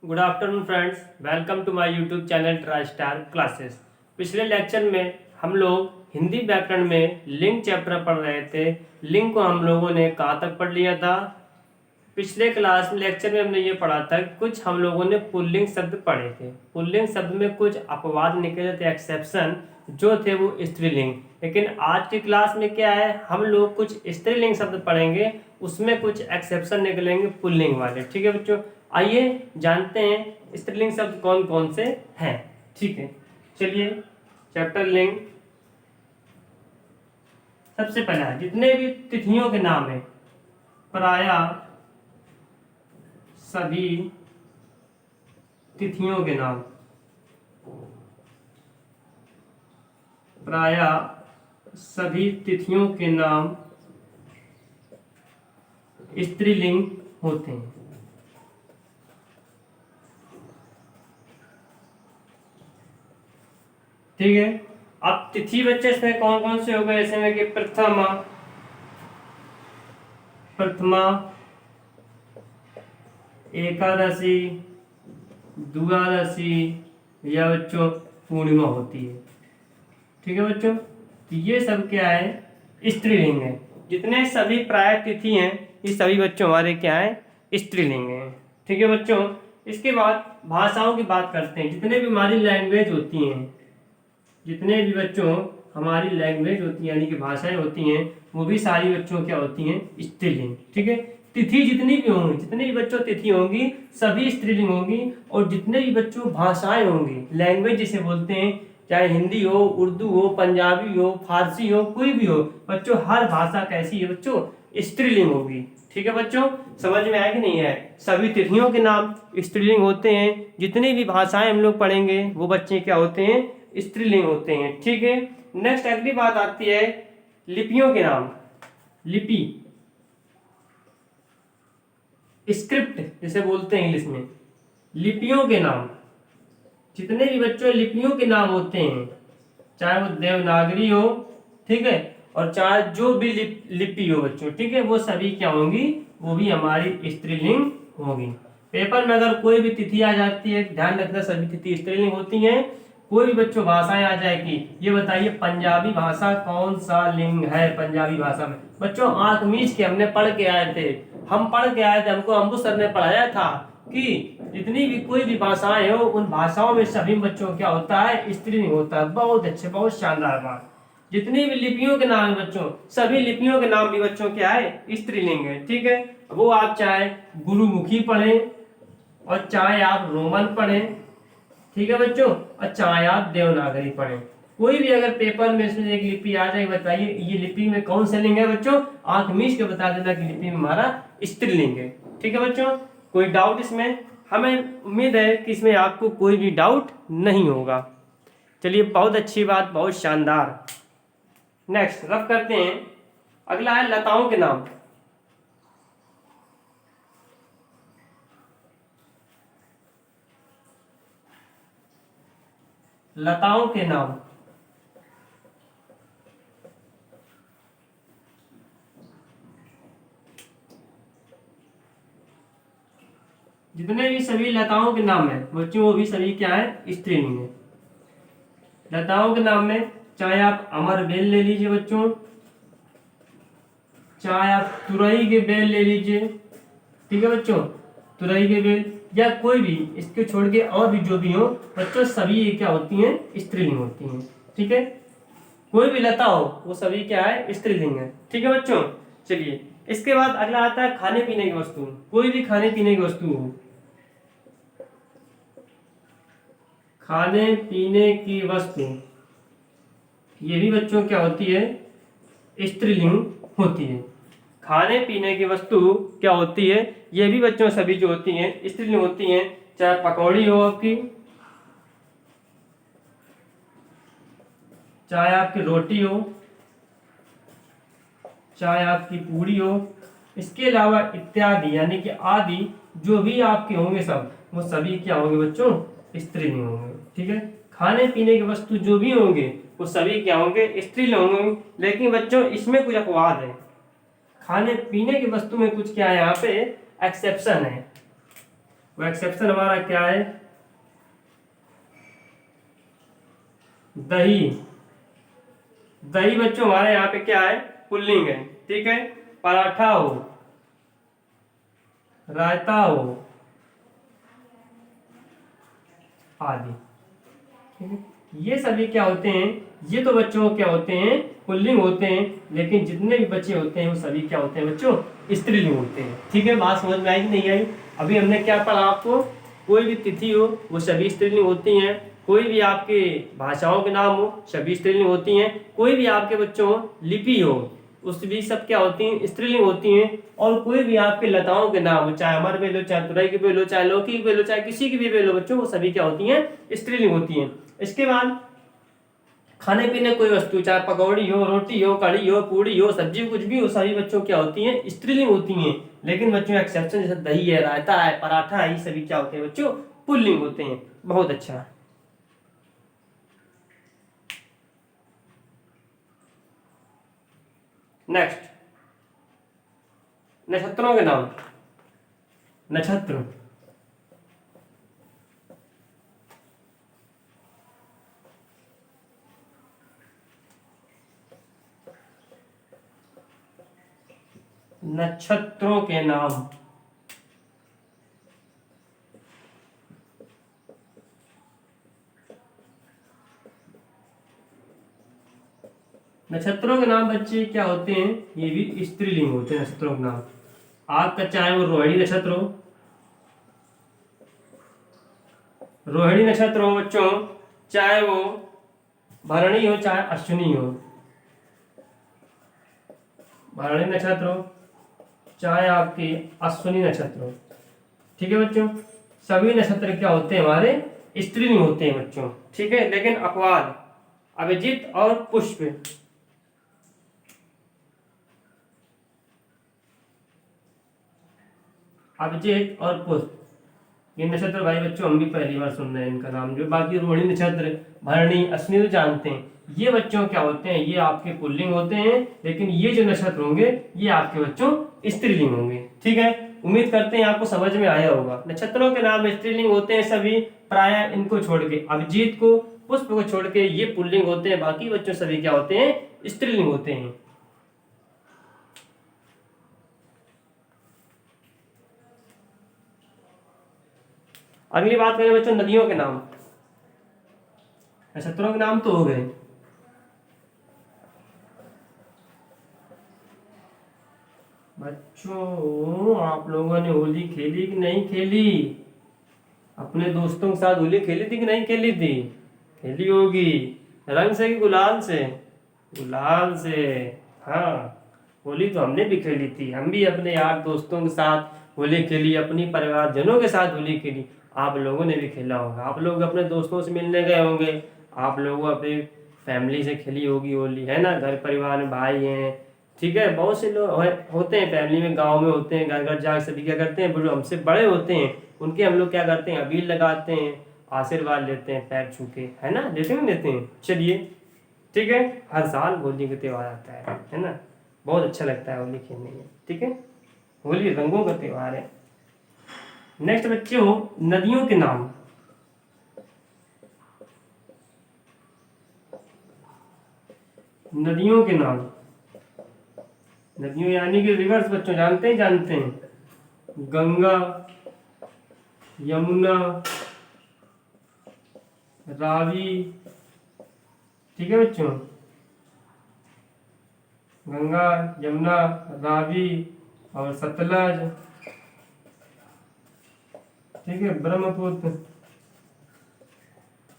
Good afternoon friends, welcome to my YouTube channel Tri Star classes. पिछले lecture में हम लोग हिंदी व्याकरण में लिंग चैप्टर पढ़ रहे थे। लिंग को हम लोगों ने कहाँ तक पढ़ लिया था? पिछले क्लास में लेक्चर में हमने ये पढ़ा था कि कुछ हम लोगों ने पुल्लिंग शब्द पढ़े थे। पुल्लिंग शब्द में कुछ अपवाद निकले थे, एक्सेप्शन जो थे वो स्त्रीलिंग। लेकिन आज की क्लास में क्या है, हम लोग कुछ स्त्रीलिंग शब्द पढ़ेंगे, उसमें कुछ एक्सेप्शन निकलेंगे पुल्लिंग वाले। ठीक है बच्चों, आइए जानते हैं स्त्रीलिंग शब्द कौन कौन से हैं। ठीक है, चलिए चैप्टर लिंग। सबसे पहला जितने भी तिथियों के नाम है, प्रायः सभी तिथियों के नाम, प्रायः सभी तिथियों के नाम स्त्रीलिंग होते हैं। ठीक है, अब तिथि बच्चे इसमें कौन कौन से हो गए? ऐसे में कि प्रथमा, एकादशी, द्वादशी या बच्चों पूर्णिमा होती है। ठीक है बच्चों, तो ये सब क्या है? स्त्रीलिंग है। जितने सभी प्राय तिथि हैं ये सभी बच्चों हमारे क्या है? स्त्रीलिंग है। ठीक है बच्चों, इसके बाद भाषाओं की बात करते हैं। जितने भी हमारी लैंग्वेज होती हैं, जितने भी बच्चों हमारी लैंग्वेज होती है यानी कि भाषाएं होती हैं, वो भी सारी बच्चों क्या होती हैं? स्त्रीलिंग। ठीक है, तिथि जितनी भी होंगी, जितने भी बच्चों तिथि होंगी सभी स्त्रीलिंग होंगी। और जितने भी बच्चों भाषाएं होंगी, लैंग्वेज जिसे बोलते हैं, चाहे हिंदी हो, उर्दू हो, पंजाबी हो, फारसी हो, कोई भी हो बच्चों, हर भाषा कैसी है बच्चों? स्त्रीलिंग होगी। ठीक है बच्चों, समझ में आया कि नहीं है? सभी तिथियों के नाम स्त्रीलिंग होते हैं। जितनी भी भाषाएं हम लोग पढ़ेंगे वो बच्चे क्या होते हैं? स्त्रीलिंग होते हैं। ठीक है, नेक्स्ट अगली बात आती है लिपियों के नाम। लिपि, स्क्रिप्ट जिसे बोलते हैं इंग्लिश में, लिपियों के नाम। जितने भी बच्चों लिपियों के नाम होते हैं, चाहे वो देवनागरी हो, ठीक है, और चाहे जो भी लिपि हो बच्चों, ठीक है, वो सभी क्या होंगी? वो भी हमारी स्त्रीलिंग होगी। पेपर में अगर कोई भी तिथि आ जाती है, ध्यान रखना सभी तिथि स्त्रीलिंग होती हैं। कोई भी बच्चों भाषाएं आ जाएगी, ये बताइए पंजाबी भाषा कौन सा लिंग है? पंजाबी भाषा में बच्चों आंख मीच के हमने पढ़ के आए थे, हमको अम्बू सर ने पढ़ाया था कि जितनी भी कोई भी भाषाएं हो, उन भाषाओं में सभी बच्चों क्या होता है? स्त्रीलिंग होता है। बहुत अच्छे, बहुत शानदार बात। जितनी भी लिपियों के नाम है बच्चों, सभी लिपियों के नाम भी बच्चों क्या है? स्त्रीलिंग है। ठीक है, वो आप चाहे गुरुमुखी पढ़ें और चाहे आप रोमन पढ़ें, ठीक है बच्चों, और चाहे आप देवनागरी पढ़ें, कोई भी अगर पेपर में इसमें एक लिपि आ जाए, बताइए ये लिपि में कौन सा लिंग है बच्चों? आंख मीच के बता देना कि लिपि में हमारा स्त्रीलिंग है। ठीक है बच्चों, कोई डाउट इसमें? हमें उम्मीद है कि इसमें आपको कोई भी डाउट नहीं होगा। चलिए, बहुत अच्छी बात, बहुत शानदार। नेक्स्ट रफ करते हैं। अगला है लताओं के नाम। लताओं के नाम, जितने भी सभी लताओं के नाम है बच्चों, वो भी सभी क्या है? स्त्रीलिंग है। लताओं के नाम में चाहे आप अमर बेल ले लीजिए बच्चों, चाहे आप तुरई के बेल ले लीजिए, ठीक है बच्चों, तुरई के बेल, या कोई भी इसके छोड़ के और भी जो भी हो बच्चों, सभी ये क्या होती हैं? स्त्रीलिंग होती हैं। ठीक है, कोई भी लता हो वो सभी क्या है? स्त्रीलिंग है। ठीक है बच्चों, चलिए इसके बाद अगला आता है खाने पीने की वस्तु। कोई भी खाने पीने की वस्तु हो, खाने पीने की वस्तु, ये भी बच्चों क्या होती है? स्त्रीलिंग होती है। खाने पीने की वस्तु क्या होती है? ये भी बच्चों सभी जो होती हैं स्त्रीलिंग होती हैं। चाहे पकौड़ी हो आपकी, चाहे आपकी रोटी हो, चाहे आपकी पूरी हो, इसके अलावा इत्यादि यानी कि आदि जो भी आपके होंगे सब, वो सभी क्या होंगे बच्चों? स्त्रीलिंग होंगे। ठीक है, खाने पीने की वस्तु जो भी होंगे वो सभी क्या होंगे? स्त्रीलिंग होंगे। लेकिन बच्चों इसमें कुछ अपवाद है। खाने पीने की वस्तु में कुछ क्या है? यहाँ पे एक्सेप्शन है। वो एक्सेप्शन हमारा क्या है, दही। दही बच्चों हमारे यहाँ पे क्या है, पुल्लिंग है, ठीक है। पराठा हो, रायता हो, आदि, ठीक है। ये सभी क्या होते हैं, ये तो बच्चों क्या होते हैं, पुल्लिंग होते हैं, लेकिन जितने भी बच्चे होते हैं वो सभी क्या होते हैं बच्चों, स्त्रीलिंग होते हैं, ठीक है। बात समझ में आई कि नहीं आई? अभी हमने क्या पढ़ा आपको, कोई भी तिथि हो वो सभी स्त्रीलिंग होती हैं, कोई भी आपके भाषाओं के नाम हो सभी स्त्रीलिंग होती हैं, कोई भी आपके बच्चों लिपि हो उस भी सब क्या होती हैं, स्त्रीलिंग होती हैं। और कोई भी आपके लताओं के नाम हो, चाहे अमर बेल हो, चाहे तुरई की बेल हो, चाहे लौकी की बेल हो, चाहे किसी की भी बेल हो बच्चों, वो सभी क्या होती हैं, स्त्रीलिंग होती हैं। इसके बाद खाने पीने कोई वस्तु, चाहे पकौड़ी हो, रोटी हो, कढ़ी हो, पूड़ी हो, सब्जी, कुछ भी हो, सभी बच्चों क्या होती हैं, स्त्रीलिंग होती हैं। लेकिन बच्चों एक्सेप्शन जैसे दही है, रायता है, पराठा है, ये सभी क्या होते हैं बच्चों, पुल्लिंग होते हैं। बहुत अच्छा। नेक्स्ट, नक्षत्रों के नाम। नक्षत्र, नक्षत्रों के नाम। नक्षत्रों के नाम बच्चे क्या होते हैं, ये भी स्त्रीलिंग होते हैं नक्षत्रों के नाम। आपका चाहे वो रोहिणी नक्षत्र हो, रोहिणी नक्षत्र हो बच्चों, चाहे वो भरणी हो, चाहे अश्विनी हो, भरणी नक्षत्र हो, चाहे आपकी अश्विनी नक्षत्र हो, ठीक है बच्चों। सभी नक्षत्र क्या होते हैं हमारे, स्त्रीलिंग होते हैं बच्चों, ठीक है। लेकिन अपवाद अभिजीत और पुष्प, अभिजीत और पुष्प, ये नक्षत्र भाई बच्चों हम भी पहली बार सुन रहे हैं इनका नाम। जो बाकी रोहिणी नक्षत्र, भरणी, अश्विनी तो जानते हैं, ये बच्चों क्या होते हैं, ये आपके पुल्लिंग होते हैं। लेकिन ये जो नक्षत्र होंगे ये आपके बच्चों स्त्रीलिंग होंगे, ठीक है। उम्मीद करते हैं आपको समझ में आया होगा। नक्षत्रों के नाम स्त्रीलिंग होते हैं सभी, प्राय इनको छोड़ के, अभिजीत को, पुष्प को छोड़ के ये पुल्लिंग होते हैं, बाकी बच्चों सभी क्या होते हैं, स्त्रीलिंग होते हैं। अगली बात करें बच्चों नदियों के नाम। नक्षत्रों के नाम तो हो गए। बच्चों आप लोगों ने होली खेली कि नहीं खेली? अपने दोस्तों के साथ होली खेली थी कि नहीं खेली थी? खेली होगी। रंग से कि गुलाल से? गुलाल से। हाँ, होली तो हमने भी खेली थी, हम भी अपने यार दोस्तों के साथ होली खेली, अपनी परिवारजनों के साथ होली खेली। आप लोगों ने भी खेला होगा, आप लोग अपने दोस्तों से मिलने गए होंगे, आप लोगों अपनी फैमिली से खेली होगी होली, है ना। घर परिवार में भाई हैं, ठीक है, बहुत से लोग होते हैं फैमिली में, गांव में होते हैं, घर घर जाकर सभी क्या करते हैं, जो हमसे बड़े होते हैं उनके हम लोग क्या करते हैं, अबीर लगाते हैं, आशीर्वाद लेते हैं पैर छू के, है ना, लेते हैं लेते हैं। चलिए ठीक है, हर साल होली का त्यौहार आता है ना, बहुत अच्छा लगता है होली खेलने में, ठीक है। होली रंगों का त्यौहार है। नेक्स्ट बच्चे हो नदियों के नाम। नदियों के नाम, नदियों यानी कि रिवर्स बच्चों, जानते हैं, जानते हैं। गंगा, यमुना, रावी, ठीक है बच्चों, गंगा, यमुना, रावी और सतलज, ठीक है, ब्रह्मपुत्र।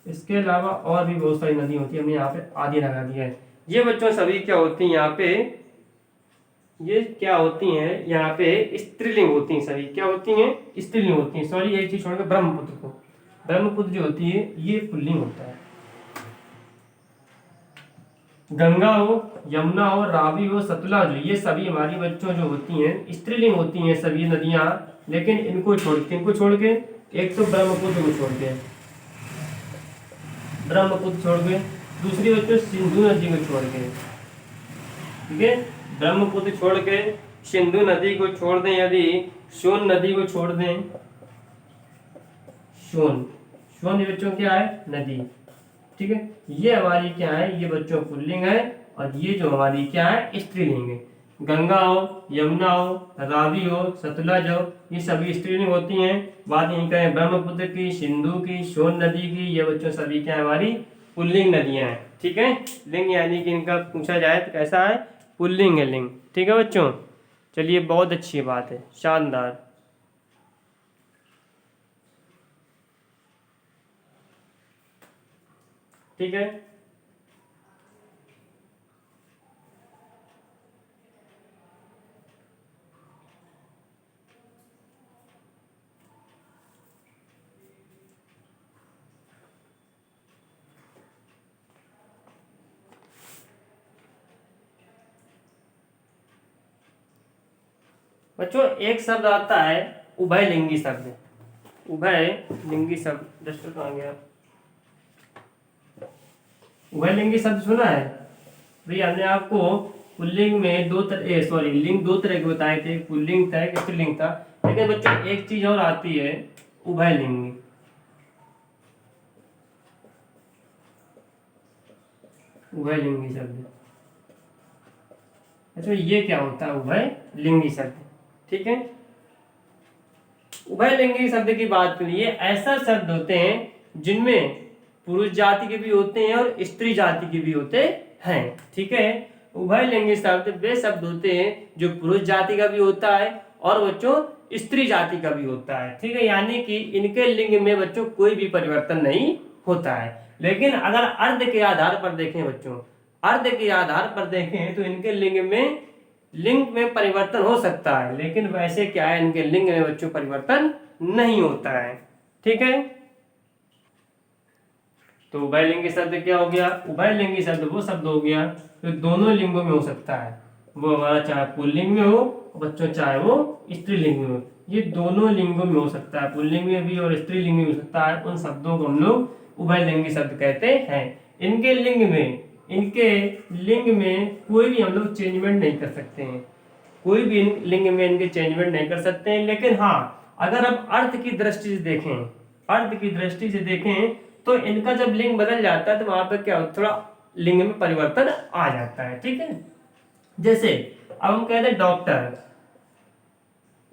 इसके अलावा और भी बहुत सारी नदी होती है, हमने यहाँ पे आदि लगा दिया है। ये बच्चों सभी क्या होती हैं यहाँ पे, ये क्या होती हैं यहाँ पे, स्त्रीलिंग होती हैं सभी, क्या होती हैं, स्त्रीलिंग होती हैं। सॉरी एक चीज छोड़कर ब्रह्मपुत्र को, ब्रह्मपुत्र जो होती है ये पुल्लिंग होता है। गंगा हो, यमुना हो, रावी हो, सतलज हो, ये सभी हमारी बच्चों जो होती हैं स्त्रीलिंग होती हैं सभी नदियां। लेकिन इनको छोड़ के, एक तो ब्रह्मपुत्र को छोड़ के, ब्रह्मपुत्र छोड़ के, दूसरी बच्चों सिंधु नदी को छोड़ के, ठीक है, ब्रह्मपुत्र छोड़ के सिंधु नदी को छोड़ दें, यदि सोन नदी को छोड़ दें, सोन। सोन ये बच्चों क्या है, नदी। ठीक है, ये हमारी क्या है, ये बच्चों पुल्लिंग है, और ये जो हमारी क्या है, स्त्रीलिंग है। गंगा हो, यमुना हो, रावी हो, सतलज हो, ये सभी स्त्रीलिंग होती हैं। बात यही करें ब्रह्मपुत्र की, सिंधु की, सोन नदी की, ये बच्चों सभी क्या है, हमारी पुल्लिंग नदियां हैं। ठीक है, लिंग यानी कि इनका पूछा जाए तो कैसा है, पुल्लिंग है लिंग। ठीक है बच्चों, चलिए बहुत अच्छी बात है, शानदार। ठीक है, बच्चों एक शब्द आता है उभयलिंगी शब्द। उभयलिंगी शब्द डस्टर कहाँ गया, उभयलिंगी शब्द सुना है भैया? हमने आपको पुल्लिंग में लिंग दो तरह के बताए थे, एक पुल्लिंग था, एक स्त्रीलिंग था। लेकिन बच्चों एक चीज और आती है, उभयलिंगी। उभयलिंगी शब्द, अच्छा ये क्या होता है उभयलिंगी शब्द? ठीक है, उभयलिंगी शब्द की बात करिए, ऐसा शब्द होते हैं जिनमें पुरुष जाति के भी होते हैं और स्त्री जाति के भी होते हैं। ठीक है, उभयलिंगी शब्द वे शब्द होते हैं जो पुरुष जाति का भी होता है और बच्चों स्त्री जाति का भी होता है। ठीक है, यानी कि इनके लिंग में बच्चों कोई भी परिवर्तन नहीं होता है। लेकिन अगर अर्ध के आधार पर देखें बच्चों, अर्ध के आधार पर देखें तो इनके लिंग में परिवर्तन हो सकता है, लेकिन वैसे क्या है, इनके लिंग में बच्चों परिवर्तन नहीं होता है। ठीक है, तो उभयलिंगी शब्द क्या हो गया, उभयलिंगी शब्द वो शब्द हो गया जो दोनों लिंगों में हो सकता है। वो हमारा चाहे पुल्लिंग में हो बच्चों, चाहे वो स्त्रीलिंग में हो, ये दोनों लिंगों में हो सकता है, पुल्लिंग में भी और स्त्रीलिंग में हो सकता है। उन शब्दों को हम लोग उभयलिंगी शब्द कहते हैं। इनके लिंग में कोई भी हम लोग चेंजमेंट नहीं कर सकते हैं, कोई भी लिंग में इनके चेंजमेंट नहीं कर सकते हैं। लेकिन हाँ, अगर हम अर्थ की दृष्टि से देखें, अर्थ की दृष्टि से देखें तो इनका जब लिंग बदल जाता है तो वहां पर क्या होता है, थोड़ा लिंग में परिवर्तन आ जाता है। ठीक है, जैसे अब हम कहते हैं डॉक्टर।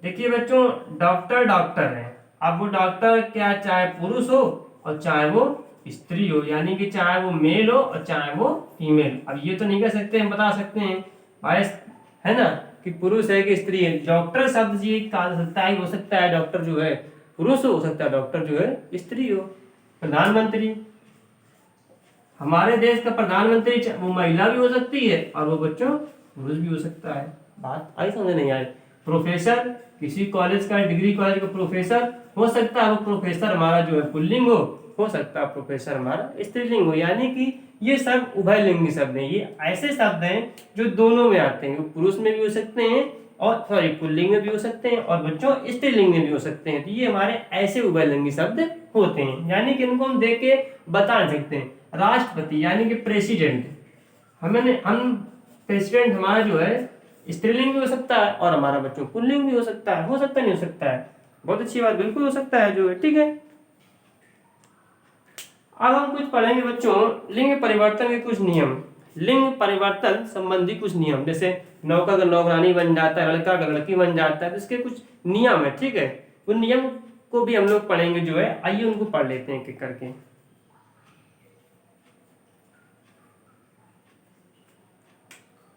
देखिए बच्चों, डॉक्टर डॉक्टर है। अब वो डॉक्टर क्या, चाहे पुरुष हो और चाहे वो स्त्री हो, यानी कि चाहे वो मेल हो और चाहे वो फीमेल। अब ये तो नहीं कह सकते, हम बता सकते हैं भाई, है ना, कि पुरुष है कि स्त्री है। डॉक्टर शब्द ये कहा जा सकता है, हो सकता है डॉक्टर जो है पुरुष हो सकता है डॉक्टर जो है स्त्री हो। प्रधानमंत्री, हमारे देश का प्रधानमंत्री वो महिला भी हो सकती है और वो बच्चों पुरुष भी हो सकता है। बात आई समझ नहीं आई? प्रोफेसर, किसी कॉलेज का डिग्री कॉलेज का प्रोफेसर हो सकता है, वो प्रोफेसर हमारा जो है पुल्लिंग हो सकता है प्रोफेसर हमारा स्त्रीलिंग हो। यानी कि ये सब उभयलिंगी शब्द हैं, ये ऐसे शब्द हैं जो दोनों में आते हैं, पुरुष में भी हो सकते हैं और सॉरी पुल्लिंग में भी हो सकते हैं और बच्चों स्त्रीलिंग में भी हो सकते हैं। तो ये हमारे ऐसे उभयलिंगी शब्द होते हैं, यानी कि इनको हम देख के बता सकते हैं। राष्ट्रपति यानी कि प्रेसिडेंट, हम प्रेसिडेंट हमारा जो है स्त्रीलिंग भी हो सकता है और हमारा बच्चों पुल्लिंग भी हो सकता है। हो सकता नहीं हो सकता है? बहुत अच्छी बात, बिल्कुल हो सकता है जो है। ठीक है, अब हम कुछ पढ़ेंगे बच्चों लिंग परिवर्तन के कुछ नियम, लिंग परिवर्तन संबंधी कुछ नियम। जैसे नौका का नौकरानी बन जाता है, लड़का का लड़की बन जाता है, तो इसके कुछ नियम है। ठीक है, उन नियम को भी हम लोग पढ़ेंगे जो है। आइए उनको पढ़ लेते हैं एक करके।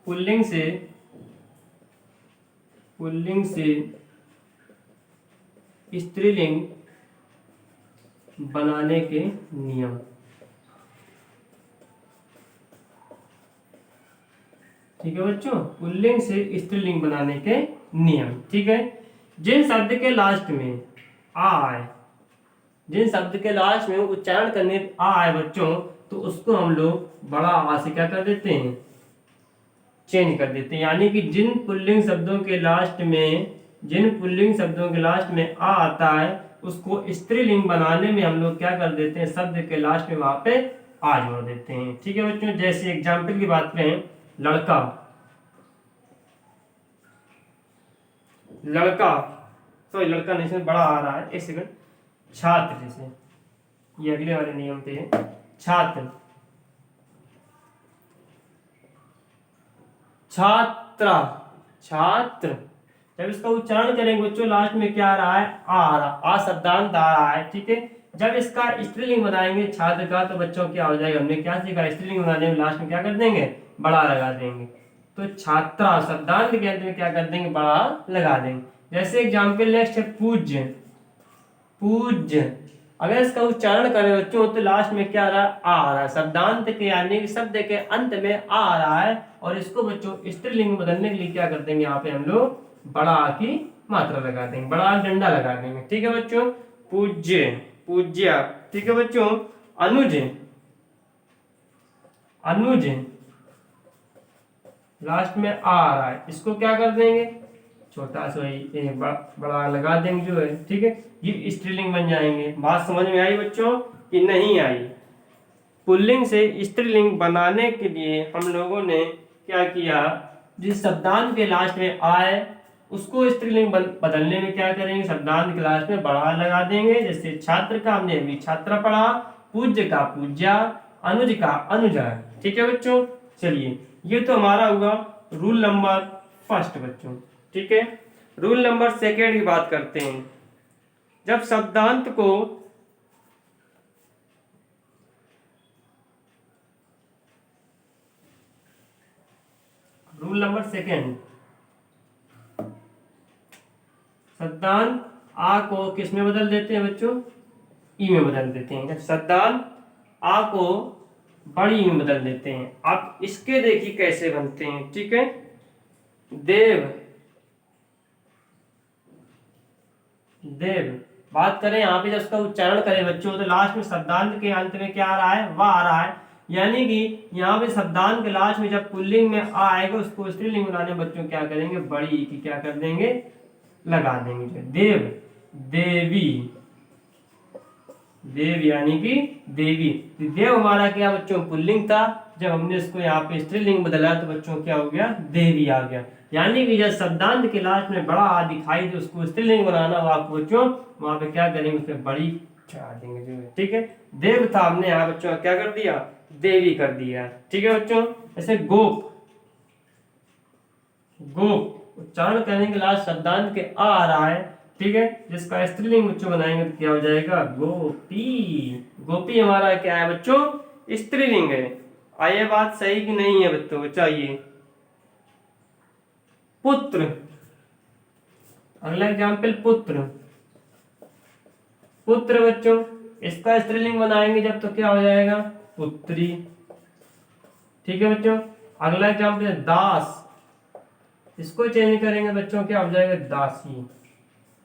पुल्लिंग से स्त्रीलिंग बनाने के नियम। ठीक है बच्चों, पुल्लिंग से स्त्रीलिंग बनाने के नियम। ठीक है, जिन शब्द के लास्ट में आ आए, जिन शब्द के लास्ट में उच्चारण करने आ आए बच्चों, तो उसको हम लोग बड़ा आ से क्या कर देते हैं, चेंज कर देते हैं। यानी कि जिन पुल्लिंग शब्दों के लास्ट में आ आता है उसको स्त्रीलिंग बनाने में हम लोग क्या कर देते हैं, शब्द के लास्ट में वहां पे आ जोड़ देते हैं। ठीक है बच्चों, जैसे एग्जाम्पल की बात करें, लड़का, लड़का नहीं, इसमें बड़ा आ रहा है, एक सेकंड, छात्र, जैसे ये अगले वाले नियम पे है, छात्र, छात्रा, छात्र। जब इसका उच्चारण करेंगे बच्चों लास्ट में क्या आ रहा है, आ रहा, आ शब्दांत आ रहा है, ठीक है। जब इसका स्त्रीलिंग बनाएंगे छात्र का तो बच्चों क्या हो जाएगा, हमने क्या सीखा, स्त्रीलिंग बनाने में लास्ट में क्या कर देंगे, बड़ा लगा देंगे। तो छात्रा शब्दांत के अंत में क्या कर देंगे, बड़ा लगा देंगे। जैसे एग्जाम्पल नेक्स्ट है पूज्य, पूज्य। अगर इसका उच्चारण करें बच्चों तो लास्ट में क्या आ रहा है, शब्दांत के यानी कि शब्द के अंत में आ रहा है, और इसको बच्चों स्त्रीलिंग बदलने के लिए क्या कर देंगे, यहाँ पे हम लोग बड़ा आ की मात्रा लगा देंगे, बड़ा डंडा लगा देंगे, ठीक है बच्चों। पूज्य, पूज्या, ठीक है बच्चों। अनुज, अनुज, लास्ट में आ रहा है, इसको क्या कर देंगे, छोटा सा ही बड़ा लगा देंगे जो है, ठीक है। ये स्त्रीलिंग बन जाएंगे। बात समझ में आई बच्चों कि नहीं आई? पुल्लिंग से स्त्रीलिंग बनाने के लिए हम लोगों ने क्या किया, जिस शब्दांत के लास्ट में आए उसको स्त्रीलिंग बदलने में क्या करेंगे, शब्दांत के लास्ट में बड़ा लगा देंगे। जैसे छात्र का हमने अभी छात्रा पढ़ा, पूज्य का पूज्या, अनुज का अनुजा, ठीक है बच्चों। चलिए ये तो हमारा हुआ रूल नंबर फर्स्ट बच्चों, ठीक है। रूल नंबर सेकेंड की बात करते हैं। जब शब्दांत को रूल नंबर सेकेंड, शब्दांत आ को किस में बदल देते हैं बच्चों, ई में बदल देते हैं। जब शब्दांत आ को बड़ी में बदल देते हैं। आप इसके देखिए कैसे बनते हैं, ठीक है। देव, देव। बात करें यहाँ पे जब उसका उच्चारण करें बच्चों तो लास्ट में शब्दांत के अंत में क्या आ रहा है, वह आ रहा है। यानी कि यहाँ पे शब्दांत के लास्ट में जब पुल्लिंग में आ आएगा उसको स्त्रीलिंग बनाने बच्चों क्या करेंगे, बड़ी की क्या कर देंगे, लगा देंगे। देव, देवी, देव यानी कि देवी। देव हमारा क्या बच्चों पुल्लिंग था, जब हमने इसको यहाँ पे स्त्रीलिंग बदला तो बच्चों क्या हो गया, देवी आ गया। यानी कि जब शब्दांत के लास्ट में बड़ा आ दिखाई दे उसको स्त्रीलिंग बनाना हो आपको बच्चों, वहां पे क्या करेंगे, उसमें बड़ी चढ़ा देंगे जो है, ठीक है। देव था, हमने यहाँ बच्चों क्या कर दिया, देवी कर दिया, ठीक है बच्चों। ऐसे गोप, गोप उच्चारण करने के लास्ट शब्दांत के आ रहा है, ठीक है। जिसका स्त्रीलिंग बच्चों बनाएंगे तो क्या हो जाएगा, गोपी। गोपी हमारा क्या है बच्चों, स्त्रीलिंग है। आइए बात सही कि नहीं है बच्चों, चाहिए। पुत्र, अगला एग्जाम्पल पुत्र, पुत्र बच्चों इसका स्त्रीलिंग बनाएंगे जब तो क्या हो जाएगा, पुत्री, ठीक है बच्चों। अगला एग्जाम्पल है दास, इसको चेंज करेंगे बच्चों क्या हो जाएगा, दासी।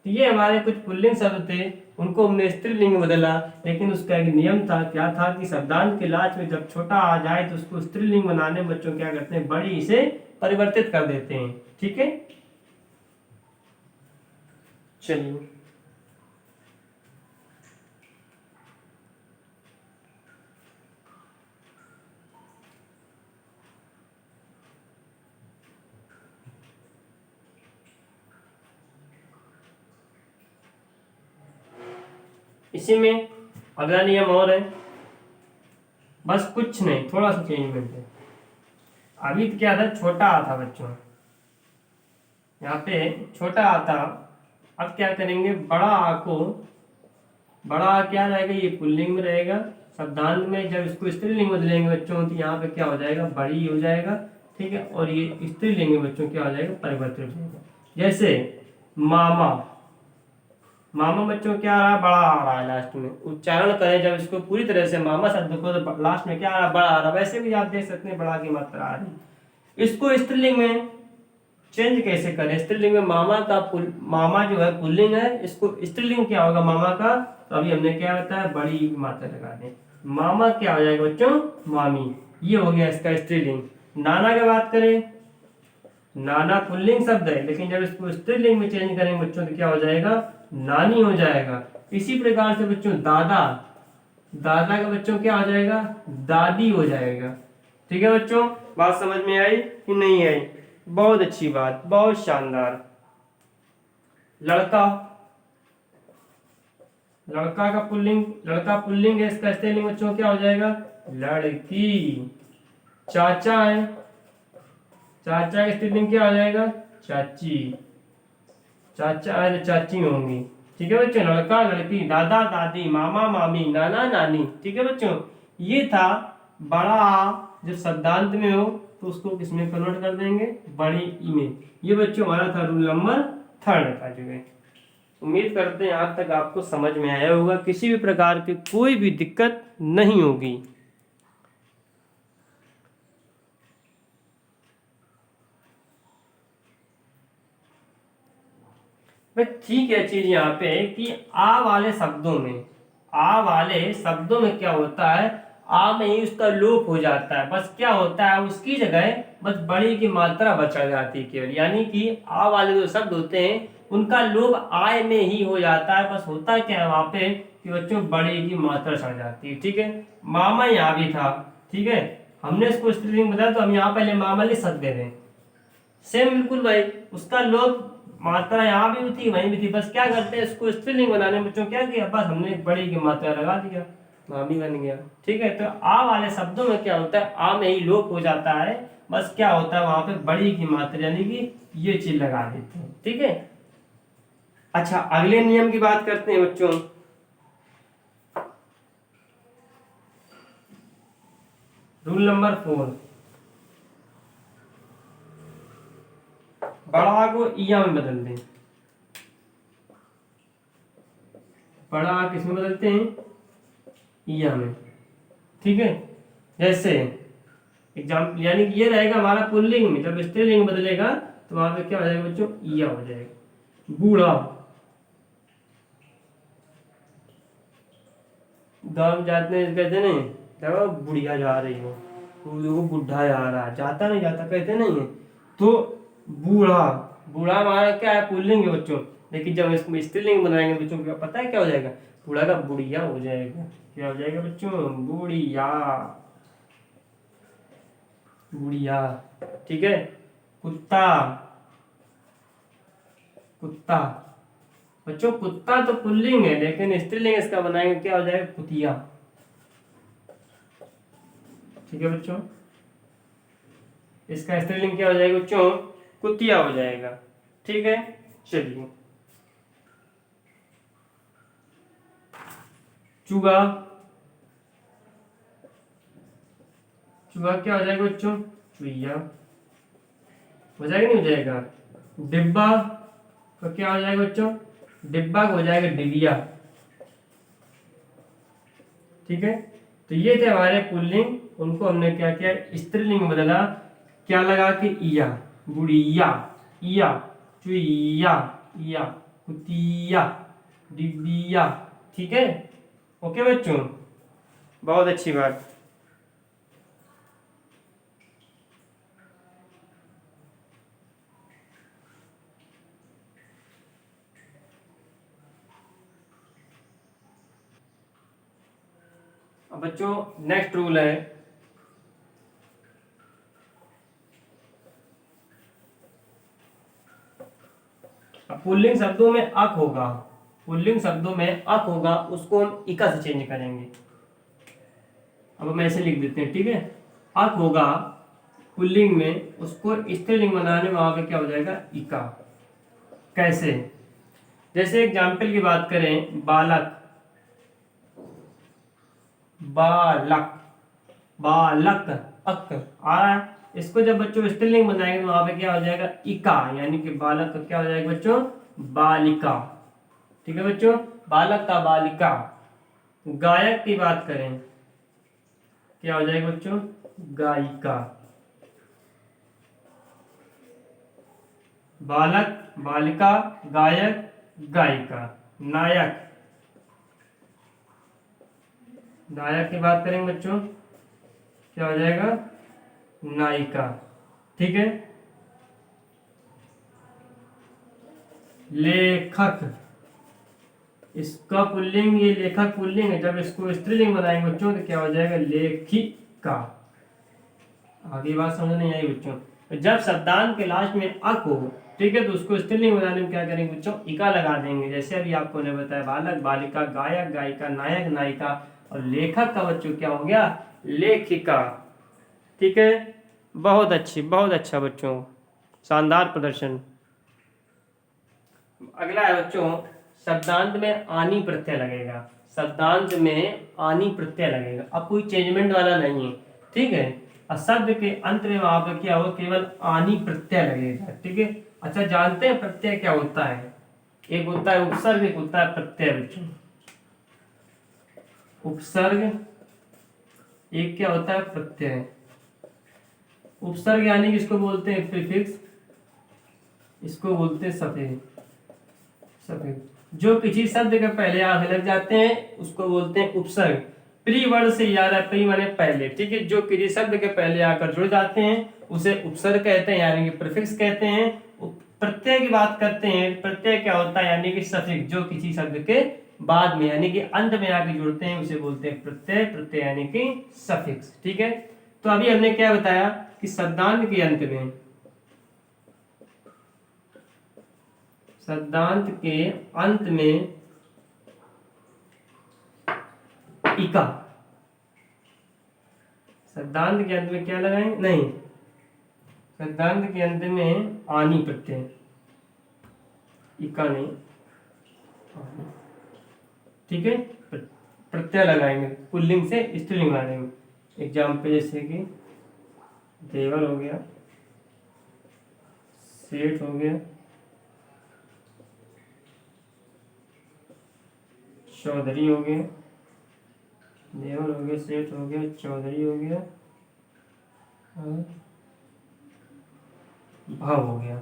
तो ये हमारे कुछ पुल्लिंग शब्द थे, उनको हमने स्त्रीलिंग बदला, लेकिन उसका एक नियम था, क्या था कि शब्दांत के लास्ट में जब छोटा आ जाए तो उसको स्त्रीलिंग बनाने में बच्चों क्या करते हैं, बड़ी से परिवर्तित कर देते हैं, ठीक है। चलिए इसी में अगला नियम और है, बस कुछ नहीं, थोड़ा सा चेंजमेंट है। अभी तो क्या था, छोटा आता बच्चों, यहाँ पे छोटा आता, अब क्या करेंगे, बड़ा आ को, बड़ा आ क्या रहेगा, ये पुल्लिंग में रहेगा। शब्दांत में जब इसको स्त्रीलिंग में बदलेंगे बच्चों तो यहाँ पे क्या हो जाएगा, बड़ी हो जाएगा, ठीक है। और ये स्त्रीलिंग में बच्चों क्या हो जाएगा, परिवर्तित हो जाएगा। जैसे मामा, मामा बच्चों क्या आ रहा है, बड़ा आ रहा है लास्ट में। उच्चारण करें जब इसको पूरी तरह से मामा शब्द को तो लास्ट में क्या आ रहा है, बड़ा आ रहा है। वैसे भी आप देख सकते हैं बड़ा की मात्रा आ रही। इसको स्त्रीलिंग में चेंज कैसे करें, स्त्रीलिंग में मामा का मामा जो है पुल्लिंग है, इसको स्त्रीलिंग क्या होगा मामा का, तो अभी हमने क्या बताया, बड़ी मात्रा लगा दें। मामा क्या हो जाएगा बच्चों, मामी। ये हो गया इसका स्त्रीलिंग। नाना की बात करें, नाना पुल्लिंग शब्द है, लेकिन जब इसको स्त्रीलिंग में चेंज करेंगे बच्चों तो क्या हो जाएगा, नानी हो जाएगा। इसी प्रकार से बच्चों दादा, दादा का बच्चों क्या हो जाएगा, दादी हो जाएगा, ठीक है बच्चों। बात समझ में आई कि नहीं आई? बहुत अच्छी बात, बहुत शानदार। लड़का, लड़का का पुल्लिंग, लड़का पुल्लिंग है, इसका स्त्रीलिंग बच्चों क्या हो जाएगा? लड़की। चाचा है, चाचा का स्त्रीलिंग क्या हो जाएगा? चाची। चाचा है तो चाची होंगी। ठीक है बच्चों, लड़का लड़की, दादा दादी, मामा मामी, नाना नानी। ठीक है बच्चों, ये था बड़ा आ। जब शब्दांत में हो तो उसको किसमें कन्वर्ट कर देंगे? बड़ी ई में। ये बच्चों हमारा था रूल नंबर 3 का जो है। उम्मीद करते हैं आज तक आपको समझ में आया होगा, किसी भी प्रकार की कोई भी दिक्कत नहीं होगी। भाई ठीक है, चीज यहाँ पे कि आ वाले शब्दों में, आ वाले शब्दों में क्या होता है, आ में ही उसका लोप हो जाता है। बस क्या होता है, उसकी जगह बस बड़ी की मात्रा बचा जाती है केवल। यानी कि आ वाले जो शब्द होते हैं उनका लोप आय में ही हो जाता है। बस होता क्या है वहां पे कि बच्चों बड़ी की मात्रा चढ़ जाती है। ठीक है, मामा यहाँ भी था। ठीक है, हमने इसको स्त्रीलिंग बताया तो हम यहाँ पहले मामा लिख सकते थे। सेम बिल्कुल भाई, उसका लोप मात्रा यहाँ भी थी वहीं भी थी। बस क्या करते हैं, इसको स्त्रीलिंग बनाने में बच्चों क्या किया, बस हमने एक बड़ी की मात्रा लगा दिया, मामी बन गया। ठीक है, तो आ वाले शब्दों में क्या होता है, आ में ही लोप हो जाता है। बस क्या होता है वहां पे बड़ी की मात्रा यानी कि ये चीज लगा देते हैं। ठीक है, अच्छा अगले नियम की बात करते हैं बच्चों। रूल नंबर 4, बड़ा को इया में बदल दें। बड़ा किस में बदलते हैं? इया में। ठीक है, जैसे एग्जाम्पल, यानी कि ये रहेगा हमारा पुल्लिंग में, जब स्त्रीलिंग बदलेगा तो वहां पे क्या हो जाएगा बच्चों? इया हो जाएगा। बूढ़ा, गांव जाते हैं कहते नहीं, देखो बुढ़िया जा रही हो, वो बुढ़ा जा रहा है, जाता नहीं जाता कहते नहीं है। तो बूढ़ा, बूढ़ा हमारा क्या है? पुल्लिंग है बच्चों। लेकिन जब इसमें स्त्रीलिंग बनाएंगे बच्चों को पता है क्या हो जाएगा? बूढ़ा का बुढ़िया हो जाएगा। क्या हो जाएगा बच्चों? बुढ़िया, बुढ़िया। ठीक है, कुत्ता, कुत्ता बच्चों, कुत्ता तो पुल्लिंग है लेकिन स्त्रीलिंग इसका बनाएंगे क्या हो जाएगा? कुतिया। ठीक है बच्चों, इसका स्त्रीलिंग क्या हो जाएगा बच्चों? कुतिया हो जाएगा। ठीक है, चलिए चूहा, चूहा क्या हो जाएगा बच्चों? चुईया। हो जाएगा नहीं हो जाएगा? डिब्बा का क्या हो जाएगा बच्चों? डिब्बा का हो जाएगा डिबिया। ठीक है, तो ये थे हमारे पुल्लिंग, उनको हमने क्या किया? स्त्रीलिंग में बदला। क्या लगा के? इया, बुढ़िया, इया, चुईया, इया, कुतिया, डिबिया। ठीक है, ओके बच्चों, बहुत अच्छी बात। अब बच्चों नेक्स्ट रूल है, अब पुल्लिंग शब्दों में अक होगा, पुल्लिंग शब्दों में अक होगा, उसको हम इका से चेंज करेंगे। अब हम ऐसे लिख देते हैं। ठीक है, अक होगा पुल्लिंग में, उसको स्त्रीलिंग बनाने में वहां पे क्या हो जाएगा? इका। कैसे? जैसे एग्जाम्पल की बात करें, बालक, बालक, बालक, अक आ रहा है। इसको जब बच्चों स्त्रीलिंग बनाएंगे तो वहां पे क्या हो जाएगा? इका, यानी कि बालक का क्या हो जाएगा बच्चों? बालिका। ठीक है बच्चों, बालक का बालिका। गायक की बात करें, क्या हो जाएगा बच्चों? गायिका। बालक, बालिका, गायक, गायिका। नायक, नायक की बात करेंगे बच्चों, क्या हो जाएगा? नायिका। ठीक है, लेखक, इसका पुल्लिंग, ये लेखक पुल्लिंग है, जब इसको स्त्रीलिंग बनाएंगे बच्चों तो क्या हो जाएगा? लेखिका। आगे बात समझ नहीं आई बच्चों? तो जब शब्दांत के लास्ट में अक हो ठीक है, तो उसको स्त्रीलिंग बनाने में क्या करेंगे बच्चों, इका लगा देंगे। जैसे अभी आपको ने बताया बालक, बालिका, गायक, गायिका, नायक, नायिका, और लेखक का बच्चों क्या हो गया, लेखिका। ठीक है, बहुत अच्छी, बहुत अच्छा बच्चों, शानदार प्रदर्शन। अगला है बच्चों, शब्दांत में आनी प्रत्यय लगेगा। शब्दांत में आनी प्रत्यय लगेगा, अब कोई चेंजमेंट वाला नहीं है। ठीक है, और शब्द के अंत में वहां पर क्या हो, केवल आनी प्रत्यय लगेगा। ठीक है, अच्छा जानते हैं प्रत्यय क्या होता है? एक होता है उपसर्ग, एक होता है प्रत्यय बच्चों। उपसर्ग, एक क्या होता है प्रत्यय। उपसर्ग यानी कि इसको बोलते हैं प्रीफिक्स, इसको बोलते हैं सफिक्स। सफिक्स जो किसी शब्द के पहले आगे लग जाते हैं उसको बोलते हैं उपसर्ग। प्री वर्ड से याद है, प्री माने पहले। ठीक है, जो किसी शब्द के पहले आकर जुड़ जाते हैं उसे उपसर्ग कहते हैं, यानी कि प्रीफिक्स कहते हैं। प्रत्यय की बात करते हैं, प्रत्यय क्या होता है, यानी कि सफिक्स, जो किसी शब्द के बाद में यानी कि अंत में आके जुड़ते हैं उसे बोलते हैं प्रत्यय। प्रत्यय यानी कि सफिक्स। ठीक है, तो अभी हमने क्या बताया कि शब्दांत के अंत में, शब्दांत के अंत में इका, शब्दांत के अंत में क्या लगाएंगे, नहीं, शब्दांत के अंत में आनी प्रत्यय, इका नहीं। ठीक है, प्रत्यय लगाएंगे, पुल्लिंग से स्त्रीलिंग बनाएंगे। एग्जाम्पल जैसे कि देवर हो गया, सेठ हो गया, चौधरी हो गया, देवर हो गया, सेठ हो गया, चौधरी हो गया, और भाव हो गया।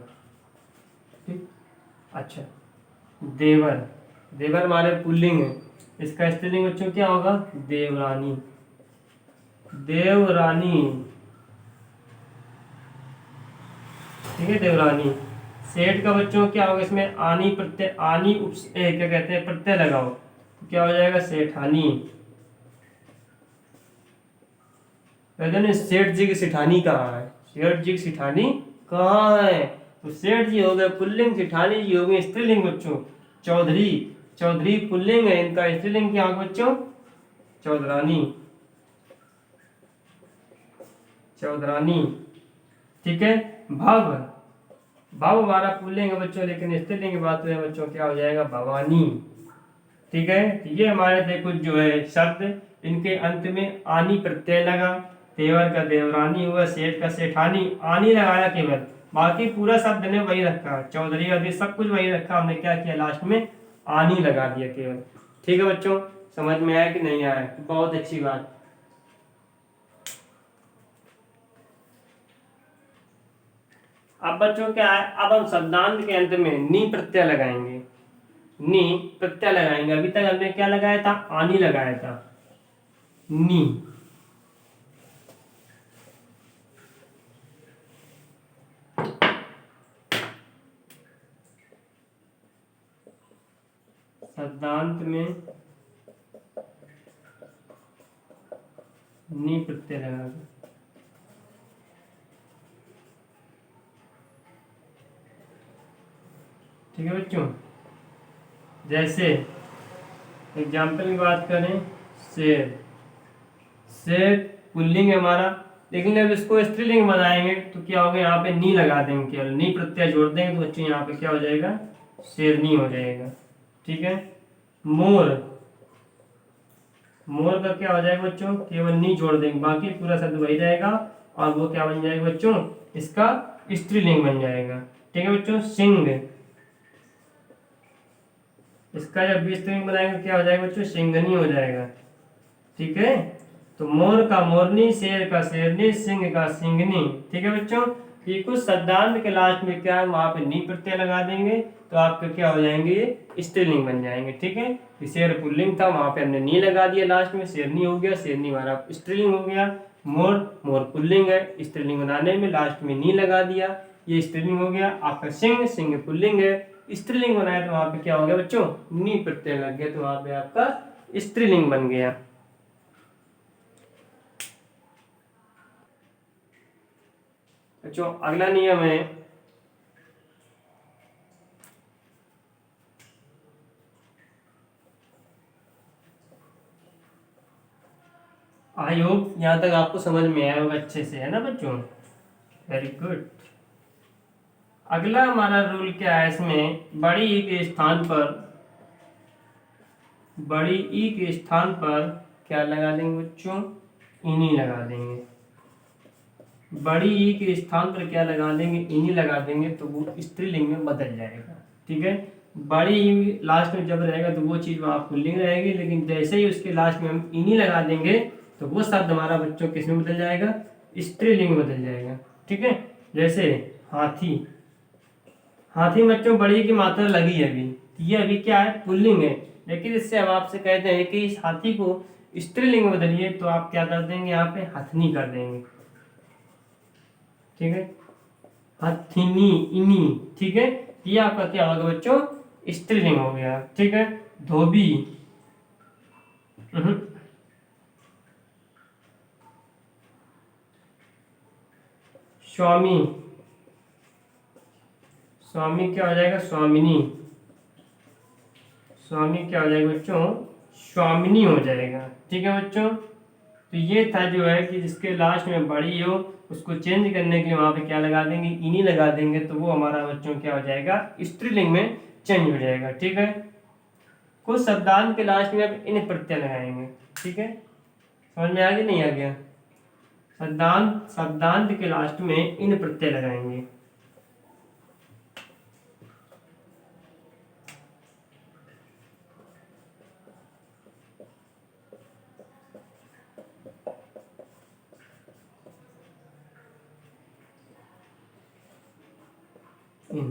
ठीक, अच्छा देवर, देवर हमारे पुल्लिंग है, इसका स्त्रीलिंग बच्चों क्या होगा, देवरानी। देवरानी, ठीक है, देवरानी। सेठ का बच्चों क्या होगा, इसमें आनी प्रत्यय, आनी क्या कहते हैं प्रत्यय लगाओ तो क्या हो जाएगा, सेठानी। कहते हैं सेठ जी की सिठानी कहाँ है, सेठ जी की सिठानी कहाँ है, तो सेठ जी हो गए पुल्लिंग, सिठानी जी हो गए स्त्रीलिंग बच्चों। चौधरी, चौधरी पुल्लिंग है, इनका स्त्रीलिंग क्या होगा बच्चों, चौधरानी, चौधरानी। ठीक है, भव, भव हमारा पुल्लिंग है बच्चों, लेकिन स्त्रीलिंग की बात करें बच्चों क्या हो जाएगा, भवानी। ठीक है, ये हमारे थे कुछ जो है शब्द, इनके अंत में आनी प्रत्यय लगा। तेवर का देवरानी हुआ, सेठ का सेठानी, आनी लगाया केवल, बाकी पूरा शब्द ने वही रखा, चौधरी आदि सब कुछ वही रखा, हमने क्या किया लास्ट में आनी लगा दिया केवल। ठीक है बच्चों, समझ में आया कि नहीं आया, बहुत अच्छी बात। अब बच्चों क्या है, अब हम शब्दांत के अंत में नी प्रत्यय लगाएंगे, नी प्रत्यय लगाएंगे। अभी तक हमने क्या लगाया था, आनी लगाया था, नी। शब्दांत में नी प्रत्यय लगा, ठीक है बच्चों। जैसे एग्जाम्पल की बात करें, शेर, शेर पुल्लिंग है हमारा, लेकिन जब इसको स्त्रीलिंग बनाएंगे तो क्या होगा, यहाँ पे नी लगा देंगे, केवल नी प्रत्यय जोड़ देंगे तो बच्चों यहाँ पे क्या हो जाएगा, शेरनी हो जाएगा। ठीक है, मोर, मोर का क्या हो जाएगा बच्चों, केवल नी जोड़ देंगे, बाकी पूरा शब्द वही रहेगा, और वो क्या बन जाएगा बच्चों, इसका स्त्रीलिंग बन जाएगा। ठीक है बच्चों, सिंह, इसका जब भी स्त्रीलिंग बनाएंगे क्या हो जाएगा बच्चों, सिंघनी हो जाएगा। ठीक है, तो मोर का मोरनी, शेर का शेरनी, सिंह का सिंघनी। ठीक है बच्चों, ये कुछ शब्दांत के लास्ट में क्या है, वहां पे नी प्रत्यय लगा देंगे तो आपके क्या हो जाएंगे, ये स्त्रीलिंग बन जाएंगे। ठीक है, शेर पुल्लिंग था, वहां पे हमने नी लगा दिया लास्ट में, शेरनी हो गया, शेरनी हमारा स्त्रीलिंग हो गया। मोर, मोर पुल्लिंग है, स्त्रीलिंग बनाने में लास्ट में नी लगा दिया, ये स्त्रीलिंग हो गया। आपका सिंह, सिंह पुल्लिंग है, स्त्रीलिंग बनाया तो वहां पे क्या हो गया बच्चों, नी प्रत्यय लग गया, तो वहां पे आपका स्त्रीलिंग बन गया। बच्चों अगला नियम है, आई होप यहाँ तक आपको समझ में आया होगा अच्छे से, है ना बच्चों? Very good. अगला हमारा रूल क्या है इसमें, बड़ी ई के स्थान पर, बड़ी ई के स्थान पर क्या लगा देंगे बच्चों? इनी लगा देंगे। बड़ी ई के स्थान पर क्या लगा देंगे? इनी लगा देंगे, तो वो स्त्रीलिंग में बदल जाएगा। ठीक है, बड़ी ई लास्ट में जब रहेगा तो वो चीज वहां पुल्लिंग रहेगी, लेकिन जैसे ही उसके लास्ट में हम इनी लगा देंगे तो वो शब्द हमारा बच्चों किस में बदल जाएगा? स्त्रीलिंग में बदल जाएगा। ठीक है, जैसे हाथी, हाथी बच्चों बड़ी की मात्रा लगी है अभी, ये अभी क्या है? पुल्लिंग है, लेकिन इससे हम आपसे कहते हैं कि इस हाथी को स्त्रीलिंग में बदलिए, तो आप क्या कर देंगे? यहाँ पे हथनी कर देंगे। ठीक है, हथिनी, इनी। ठीक है, ये आपका क्या होगा बच्चों? स्त्रीलिंग हो गया। ठीक है, धोबी, स्वामी, स्वामी क्या हो जाएगा? स्वामिनी। स्वामी क्या हो जाएगा बच्चों? स्वामिनी हो जाएगा। ठीक है बच्चों, तो ये था जो है कि जिसके लास्ट में बड़ी हो उसको चेंज करने के लिए वहां पे क्या लगा देंगे? इनी लगा देंगे, तो वो हमारा बच्चों क्या हो जाएगा? स्त्रीलिंग में चेंज हो जाएगा। ठीक है, कुछ शब्दांत के लास्ट में अब इन प्रत्यय लगाएंगे। ठीक है, समझ में आ गया नहीं आ गया? शब्दांत, शब्दांत के लास्ट में इन प्रत्यय लगाएंगे। इन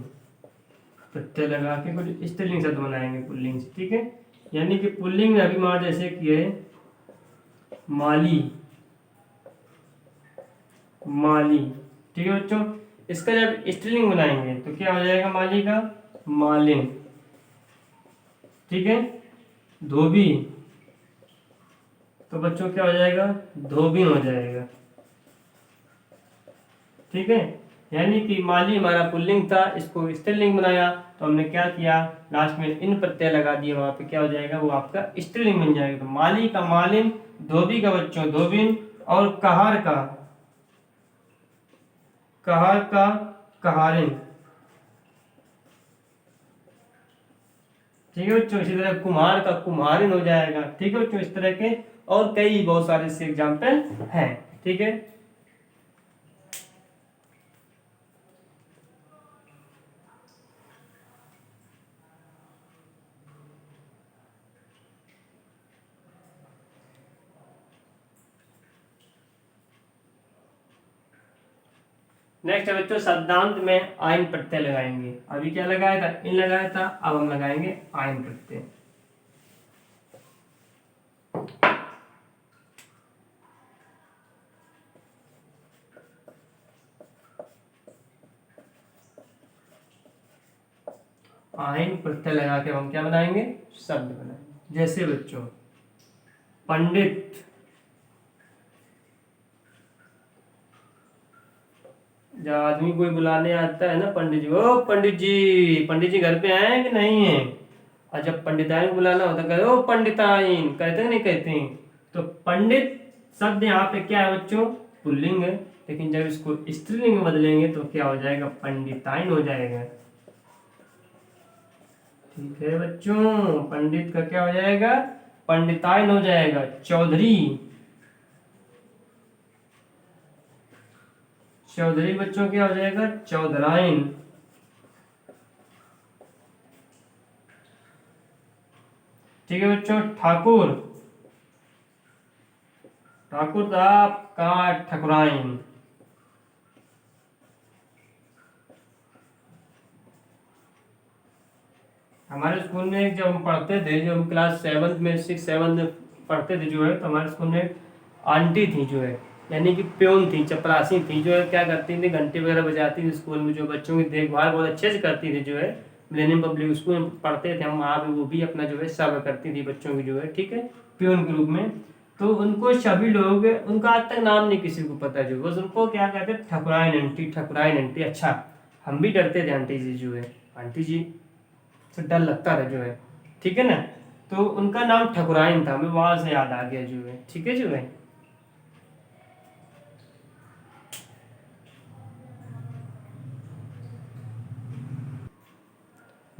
प्रत्यय लगा के कुछ स्त्रीलिंग शब्द बनाएंगे पुल्लिंग से। ठीक है, यानी कि पुल्लिंग में अभी मान जैसे किए माली, माली। ठीक है बच्चों, इसका जब स्त्रीलिंग बनाएंगे तो क्या हो जाएगा? माली का मालिन। ठीक है, धोबी, तो बच्चों क्या हो जाएगा? धोबिन हो जाएगा। ठीक है, यानी कि माली हमारा पुल्लिंग था, इसको स्त्रीलिंग बनाया तो हमने क्या किया? लास्ट में इन प्रत्यय लगा दिए, वहां पे क्या हो जाएगा? वो आपका स्त्रीलिंग बन जाएगा। तो माली का मालिन, धोबी का बच्चों धोबिन, और कहार का कहारिन। ठीक है बच्चों, इसी तरह कुम्हार का कुम्हारिन हो जाएगा। ठीक है बच्चों, इस तरह के और कई बहुत सारे से एग्जाम्पल हैं। ठीक है, नेक्स्ट है बच्चों शब्दांत में आइन प्रत्यय लगाएंगे। अभी क्या लगाया था? इन लगाया था, अब हम लगाएंगे आइन प्रत्यय। आइन प्रत्यय लगा के हम क्या बनाएंगे? शब्द बनाएंगे। जैसे बच्चों पंडित, जब आदमी कोई बुलाने आता है ना, पंडित जी, ओ पंडित जी, पंडित जी घर पे आए हैं कि नहीं है? और जब पंडिताइन को बुलाना होता है, ओ पंडिताइन, कहते हैं नहीं कहते हैं? तो पंडित शब्द यहाँ पे क्या है बच्चों? पुल्लिंग है, लेकिन जब इसको स्त्रीलिंग में बदलेंगे तो क्या हो जाएगा? पंडिताइन हो जाएगा। ठीक है बच्चों, पंडित का क्या हो जाएगा? पंडिताइन हो जाएगा। चौधरी, चौधरी बच्चों क्या हो जाएगा? चौधराइन। ठीक है बच्चों, ठाकुर, ठाकुर साहब का ठकुराइन। हमारे स्कूल में जब हम पढ़ते थे, जब हम क्लास 7 में 6 7 में पढ़ते थे जो है, तो हमारे स्कूल में आंटी थी जो है, यानी कि प्योन थी, चपरासी थी, जो है क्या करती थी? घंटे वगैरह बजाती थी स्कूल में, जो बच्चों की देखभाल बहुत अच्छे से करती थी जो है। मिलेनियम पब्लिक स्कूल में पढ़ते थे हम, वहाँ पे वो भी अपना जो है सर्व करती थी बच्चों की जो है। ठीक है, प्योन के रूप में। तो उनको सभी लोग, उनका आज तक नाम नहीं किसी को पता, जो बस उनको क्या कहते? ठकुराइन आंटी, ठकुराइन आंटी। अच्छा, हम भी डरते थे आंटी जी जो है, आंटी जी से डर लगता था जो है। ठीक है ना, तो उनका नाम ठकुराइन था, हमें वहां से याद आ गया जो है। ठीक है जो है,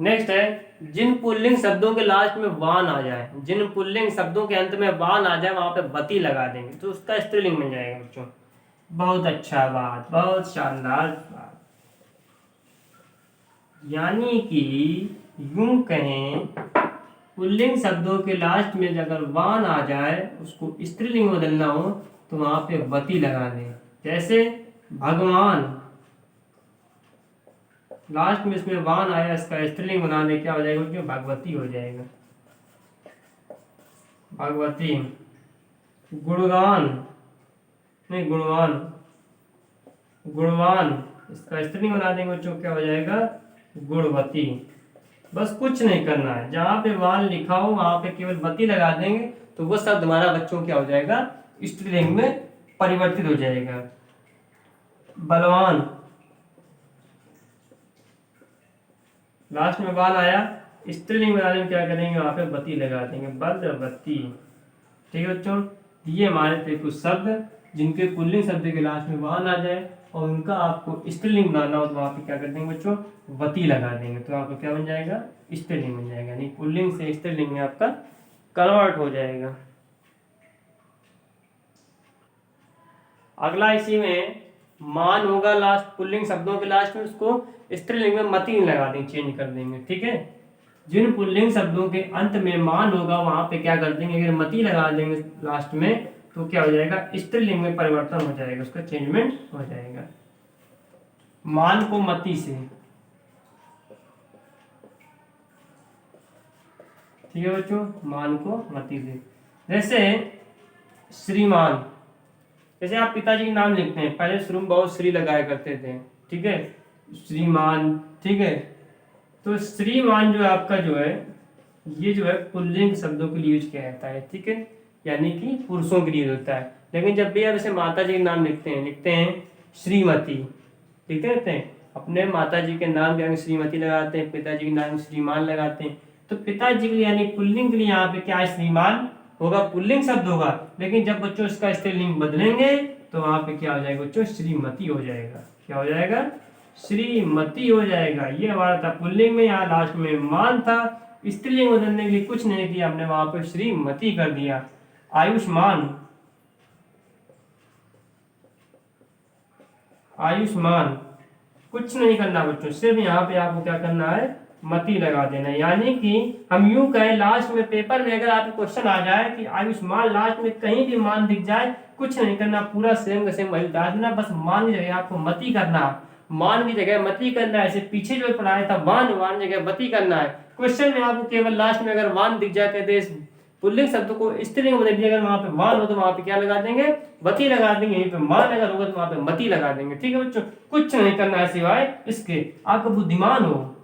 नेक्स्ट है जिन पुल्लिंग शब्दों के लास्ट में वान आ जाए, जिन पुल्लिंग शब्दों के अंत में वान आ जाए वहां पे वती लगा देंगे तो उसका स्त्रीलिंग बन जाएगा बच्चों। बहुत अच्छा बात, बहुत शानदार बात। यानी कि यूं कहें पुल्लिंग शब्दों के लास्ट में अगर वान आ जाए उसको स्त्रीलिंग बदलना हो तो वहां पे वती लगा दें। जैसे भगवान, लास्ट में इसमें वान आया, इसका स्त्रीलिंग बना दे, क्या हो जाएगा बच्चों? भगवती हो जाएगा, भगवती। गुणगान, नहीं गुणवान, गुणवान, इसका स्त्रीलिंग बना देंगे बच्चों, क्या हो जाएगा? गुणवती। बस कुछ नहीं करना है, जहां पे वान लिखा हो वहां पे केवल वती लगा देंगे तो वो शब्द हमारा बच्चों क्या हो जाएगा? स्त्रीलिंग में परिवर्तित हो जाएगा। बलवान, लास्ट में वान आया, स्त्रीलिंग बनाने में क्या करेंगे? वहां पे वती लगा देंगे, बलवती। ठीक है बच्चों, ये हमारे थे कुछ शब्द जिनके पुल्लिंग शब्द के लास्ट में वान आ जाए और उनका आपको स्त्रीलिंग बनाना हो तो वहां पे क्या कर देंगे बच्चों? वती लगा देंगे तो आपको क्या बन जाएगा? स्त्रीलिंग बन जाएगा, यानी पुल्लिंग से स्त्रीलिंग में आपका कन्वर्ट हो जाएगा। अगला इसी में मान होगा लास्ट, पुल्लिंग शब्दों के लास्ट में उसको स्त्रीलिंग में मती लगा देंगे, चेंज कर देंगे। ठीक है, जिन पुल्लिंग शब्दों के अंत में मान होगा वहां पे क्या कर देंगे? अगर मती लगा देंगे लास्ट में तो क्या हो जाएगा? स्त्रीलिंग में परिवर्तन हो जाएगा, उसका चेंजमेंट हो जाएगा। मान को मती से, ठीक है बच्चों, मान को मती से। जैसे श्रीमान, जैसे आप पिताजी के नाम लिखते हैं, पहले शुरू में बहुत श्री लगाया करते थे, ठीक है, श्रीमान, ठीक है। तो श्रीमान जो आपका जो है ये जो है पुल्लिंग शब्दों के लिए यूज किया जाता है, ठीक है, यानी कि पुरुषों के लिए होता है। लेकिन जब भी आप ऐसे माता जी के नाम लिखते हैं श्रीमती, लिखते रहते हैं, अपने माता जी के नाम के आगे श्रीमती लगाते हैं, पिताजी के नाम श्रीमान लगाते हैं। तो पिताजी के लिए यानी पुल्लिंग के लिए यहाँ पे क्या है? श्रीमान होगा, पुल्लिंग शब्द होगा। लेकिन जब बच्चों इसका स्त्रीलिंग बदलेंगे तो वहां पे क्या हो जाएगा बच्चों? श्रीमती हो जाएगा। क्या हो जाएगा? श्रीमती हो जाएगा। ये हमारा था पुल्लिंग में, यहाँ लास्ट में मान था, स्त्रीलिंग बदलने के लिए कुछ नहीं किया हमने, वहां पे श्रीमती कर दिया। आयुष्मान, आयुष्मान, कुछ नहीं करना बच्चों, सिर्फ यहाँ पे आपको क्या करना है? मती लगा देना। यानी कि हम यूं कहें लास्ट में पेपर में अगर आपको क्वेश्चन आ जाए कि आयुष्मान, लास्ट में कहीं भी मान दिख जाए, कुछ नहीं करना, पूरा सेम का सेम वही डाल देना, बस मान की जगह आपको मती करना, मान की जगह मती करना है। ऐसे पीछे जो पढ़ाया था वान, वान जगह मती करना है। क्वेश्चन में आपको केवल लास्ट में अगर वान दिख जाए, कहते पुल्लिंग शब्द को स्त्रीलिंग बदल दिया, अगर वहां पे वान हो तो वहां पे क्या लगा देंगे? वती लगा देंगे। यहीं पे मान अगर होगा तो वहां पे मती लगा देंगे। ठीक है बच्चों, कुछ नहीं करना है सिवाय इसके आप बुद्धिमान हो,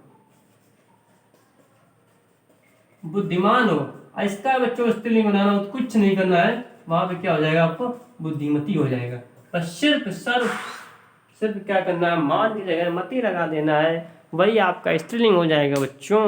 बुद्धिमान हो। इसका बच्चों स्त्रीलिंग बनाना हो तो कुछ नहीं करना है, वहां पे क्या हो जाएगा? आपको बुद्धिमती हो जाएगा। बस सिर्फ क्या करना है? मान की जगह मती लगा देना है, वही आपका स्त्रीलिंग हो जाएगा बच्चों।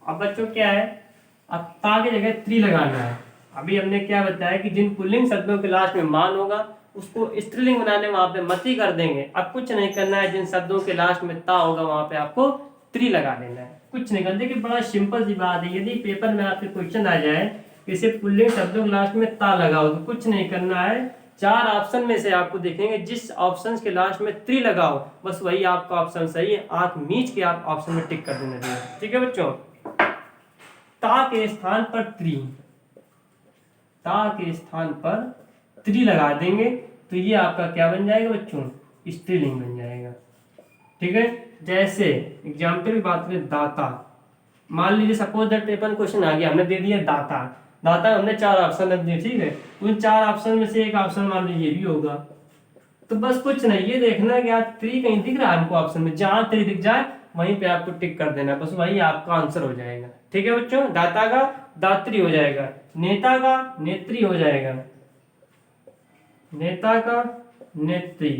अब बच्चों क्या है? अब ता की जगह त्री लगाना है। अभी हमने क्या बताया कि जिन पुल्लिंग शब्दों के लास्ट में मान होगा उसको स्त्रीलिंग बनाने वहां पे मती कर देंगे। अब कुछ नहीं करना है, जिन शब्दों के लास्ट में ता होगा वहां पे आपको त्री लगा देना है, कुछ नहीं करना। देखिए बड़ा सिंपल सी बात है। यदि पेपर में आपके क्वेश्चन आ जाए किसी पुल्लिंग शब्दों के लास्ट में ता लगाओ तो कुछ नहीं करना है, चार ऑप्शन में से आपको देखेंगे जिस ऑप्शन के लास्ट में त्री लगाओ बस वही आपका ऑप्शन सही है, आंख मीच के आप ऑप्शन में टिक कर देना चाहिए। ठीक है बच्चों, ता के स्थान पर त्री, ता के स्थान पर त्री लगा देंगे तो ये आपका क्या बन जाएगा बच्चों? स्त्रीलिंग बन जाएगा। ठीक है, जैसे एग्जाम्पल की बात करें दाता, मान लीजिए सपोज दैट पेपर क्वेश्चन आ गया, हमने दे दिया दाता, दाता हमने चार ऑप्शन रख दिए, ठीक है, उन चार ऑप्शन में से एक ऑप्शन मान लीजिए ये भी होगा, तो बस कुछ नहीं, ये देखना कि आप त्री कहीं दिख रहा है हमको ऑप्शन में, जहां त्री दिख जाए वहीं पे आपको टिक कर देना, बस वही आपका आंसर हो जाएगा। ठीक है बच्चों, दाता का दात्री हो जाएगा, नेता का नेत्री हो जाएगा, नेता का नेत्री।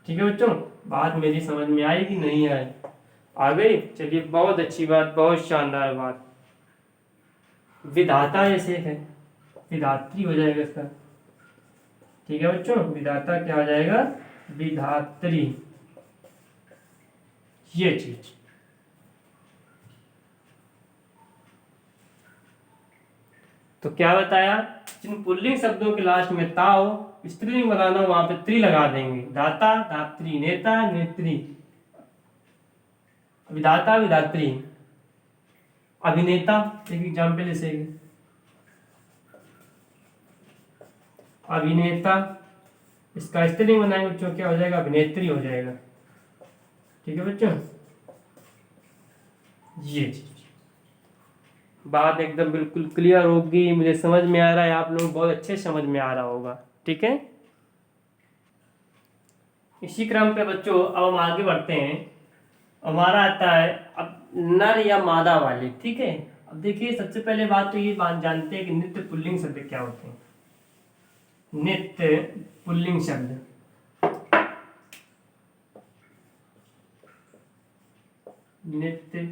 ठीक है बच्चों, बात मेरी समझ में आई कि नहीं आई? आ गई? चलिए बहुत अच्छी बात, बहुत शानदार बात। विधाता जैसे है, विधात्री हो जाएगा इसका। ठीक है बच्चों, विधाता क्या हो जाएगा? विधात्री, ये चीज। तो क्या बताया, जिन पुल्लिंग शब्दों के लास्ट में ता हो, स्त्रीलिंग बनाना हो, वहां पे त्री लगा देंगे। दाता, दात्री, नेता, नेत्री, विधाता, विधात्री, अभिनेता। एक एग्जाम्पल जैसे अभिनेता, इसका स्त्रीलिंग बनाएंगे बच्चों, क्या हो जाएगा, अभिनेत्री हो जाएगा। ठीक है बच्चों, ये बात एकदम बिल्कुल क्लियर होगी, मुझे समझ में आ रहा है, आप लोग बहुत अच्छे समझ में आ रहा होगा। ठीक है, इसी क्रम पे बच्चों अब हम आगे बढ़ते हैं। हमारा आता है अब नर या मादा वाले। ठीक है, अब देखिए सबसे पहले बात तो ये बात जानते हैं कि नित्य पुल्लिंग शब्द क्या होते हैं। नित्य पुल्लिंग शब्द, नित्य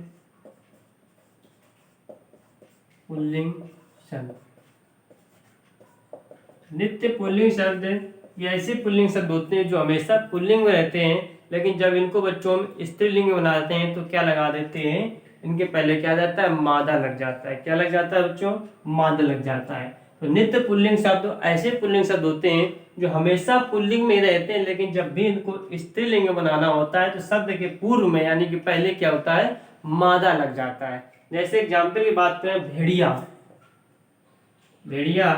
पुल्लिंग शब्द, नित्य पुल्लिंग शब्द ये ऐसे पुल्लिंग शब्द होते हैं जो हमेशा पुल्लिंग में रहते हैं, लेकिन जब इनको बच्चों हम स्त्रीलिंग में बनाते हैं तो क्या लगा देते हैं, इनके पहले क्या जाता है, मादा लग जाता है। क्या लग जाता है बच्चों, मादा लग जाता है। तो नित्य पुल्लिंग शब्द ऐसे पुल्लिंग शब्द होते हैं जो हमेशा पुल्लिंग में रहते हैं, लेकिन जब भी इनको स्त्रीलिंग में बनाना होता है तो शब्द के पूर्व में यानी कि पहले क्या होता है, मादा लग जाता है। जैसे एग्जाम्पल की बात करें, भेड़िया, भेड़िया,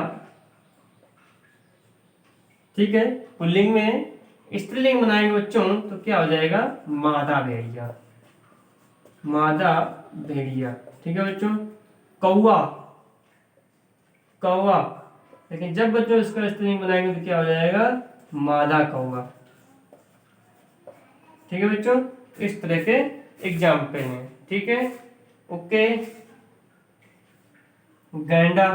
ठीक है, पुल्लिंग में स्त्रीलिंग बनाएंगे बच्चों तो क्या हो जाएगा, मादा भेड़िया, मादा भेड़िया। ठीक है बच्चों, कौवा, कौवा, लेकिन जब बच्चों इसका स्त्रीलिंग बनाएंगे तो क्या हो जाएगा, मादा कौवा। ठीक है बच्चों, इस तरह के एग्जाम्पल हैं। ठीक है, ओके। गैंडा,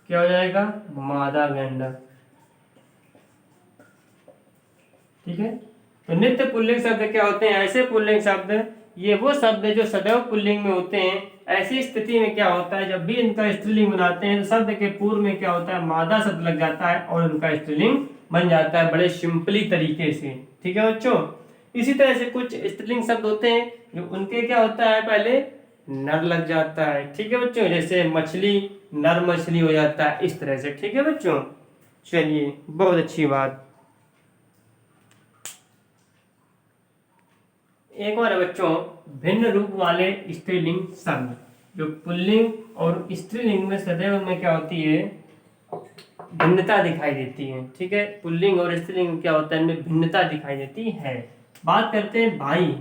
क्या हो जाएगा, मादा गैंडा। ठीक है, तो नित्य पुल्लिंग शब्द क्या होते हैं, ऐसे पुल्लिंग शब्द, ये वो शब्द है जो सदैव पुल्लिंग में होते हैं। ऐसी स्थिति में क्या होता है, जब भी इनका स्त्रीलिंग बनाते हैं तो शब्द के पूर्व में क्या होता है, मादा शब्द लग जाता है और उनका स्त्रीलिंग बन जाता है बड़े सिंपली तरीके से। ठीक है बच्चों, इसी तरह से कुछ स्त्रीलिंग शब्द होते हैं जो उनके क्या होता है, पहले नर लग जाता है। ठीक है बच्चों, जैसे मछली, नर मछली हो जाता है, इस तरह से। ठीक है बच्चों, चलिए बहुत अच्छी बात। एक और है बच्चों, भिन्न रूप वाले स्त्रीलिंग शब्द, जो पुल्लिंग और स्त्रीलिंग में सदैव में क्या होती है, भिन्नता दिखाई देती है। ठीक है, पुल्लिंग और स्त्रीलिंग में क्या होता है, इनमें भिन्नता दिखाई देती है। बात करते हैं भाई।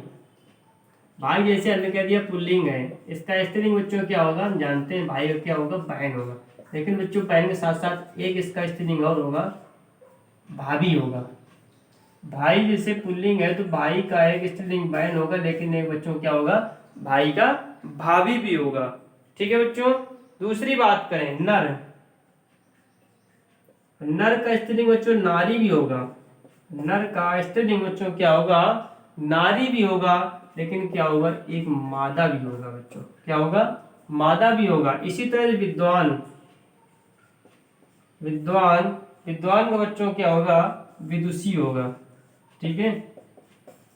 भाई जैसे हमने कह दिया पुल्लिंग है, इसका स्त्रीलिंग बच्चों क्या होगा, हम जानते हैं, भाई क्या होगा, बहन होगा। लेकिन बच्चों बहन के साथ साथ एक इसका स्त्रीलिंग और होगा, भाभी होगा। भाई जैसे पुल्लिंग है तो भाई का एक स्त्रीलिंग बहन होगा, लेकिन एक बच्चों क्या होगा, भाई का भाभी भी होगा। ठीक है बच्चों, दूसरी बात करें, नर, नर का स्त्रीलिंग बच्चों नारी भी होगा। नर का स्त्रीलिंग बच्चों क्या होगा, नारी भी होगा, लेकिन क्या होगा, एक मादा भी होगा बच्चों। क्या होगा, मादा भी होगा। इसी तरह विद्वान, विद्वान, विद्वान का बच्चों क्या होगा, विदुषी होगा। ठीक है,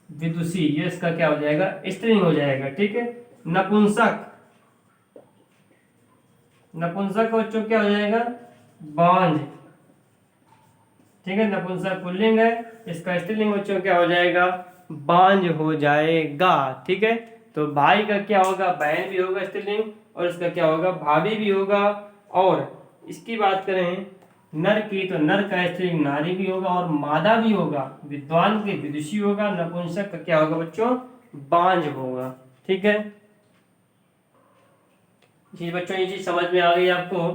विदुषी, ये इसका क्या हो जाएगा, स्त्रीलिंग हो जाएगा। ठीक है, नपुंसक, नपुंसक का बच्चों क्या हो जाएगा, बांझ। ठीक है, नपुंसक पुल्लिंग है, इसका स्त्रीलिंग बच्चों क्या हो जाएगा, बांझ हो जाएगा। ठीक है, तो भाई का क्या होगा, बहन भी होगा स्त्रीलिंग, और इसका क्या होगा, भाभी भी होगा। और इसकी बात करें नर की, तो नर का स्त्रीलिंग नारी भी होगा और मादा भी होगा। विद्वान के विदुषी होगा, नपुंसक का क्या होगा बच्चों, बांझ होगा। ठीक है जी बच्चों, ये चीज समझ में आ गई आपको।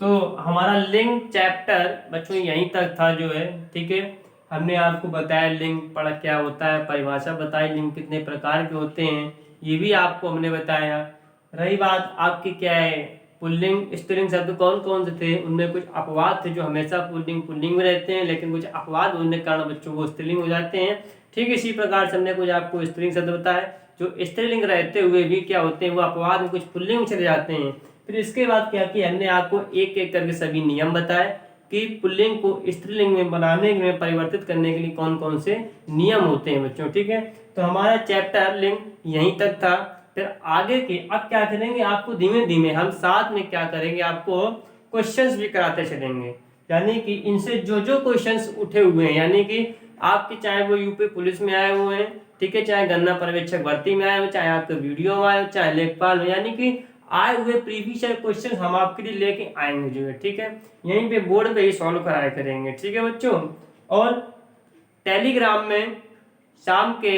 तो हमारा लिंग चैप्टर बच्चों यहीं तक था जो है। ठीक है, हमने आपको बताया लिंग पढ़ क्या होता है, परिभाषा बताई, लिंग कितने प्रकार के होते हैं, ये भी आपको हमने बताया। रही बात आपकी क्या है, पुल्लिंग स्त्रीलिंग शब्द कौन कौन से थे, उनमें कुछ अपवाद थे जो हमेशा पुल्लिंग पुल्लिंग में रहते हैं, लेकिन कुछ अपवाद होने के कारण बच्चों वो स्त्रीलिंग हो जाते हैं। ठीक इसी प्रकार से हमने कुछ आपको स्त्रीलिंग शब्द बताया जो स्त्रीलिंग रहते हुए भी क्या होते हैं, वो अपवाद में कुछ पुल्लिंग में चले जाते हैं। फिर इसके बाद क्या किया हमने, आपको एक एक करके सभी नियम बताए कि पुल्लिंग को स्त्रीलिंग में बनाने में, परिवर्तित करने के लिए कौन कौन से नियम होते हैं बच्चों। ठीक है, तो हमारा चैप्टर लिंग यहीं तक था। फिर आगे के अब क्या करेंगे, आपको धीमे धीमे हम साथ में क्या करेंगे, आपको क्वेश्चंस भी कराते चलेंगे। यानी कि इनसे जो जो क्वेश्चंस उठे हुए हैं, यानी कि आपके चाहे वो यूपी पुलिस में आए हुए हैं, ठीक है, चाहे गन्ना पर्यवेक्षक भर्ती में आए हो, चाहे आपके वीडियो में आए हो, चाहे लेखपाल में, यानी कि आए हुए प्रीवियस क्वेश्चन हम आपके लिए लेके आएंगे जो है, ठीक है, यहीं पे बोर्ड पे ही सॉल्व कराया करेंगे, ठीक है बच्चों। और टेलीग्राम में शाम के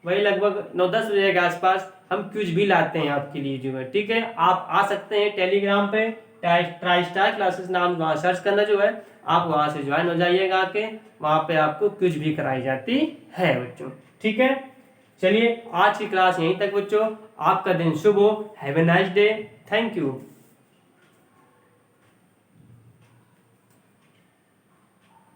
वही लगभग 9-10 बजे के आसपास हम क्विज भी लाते हैं आपके लिए जो है, ठीक है। आप आ सकते हैं टेलीग्राम पे, ट्राई स्टार क्लासेस नाम वहाँ सर्च करना जो है, आप वहाँ से ज्वाइन हो जाइएगा आके, वहाँ पे आपको क्विज भी कराई जाती है बच्चों, ठीक है। चलिए आज की क्लास यहीं तक बच्चों, आपका दिन शुभ हो, have a nice day, thank you.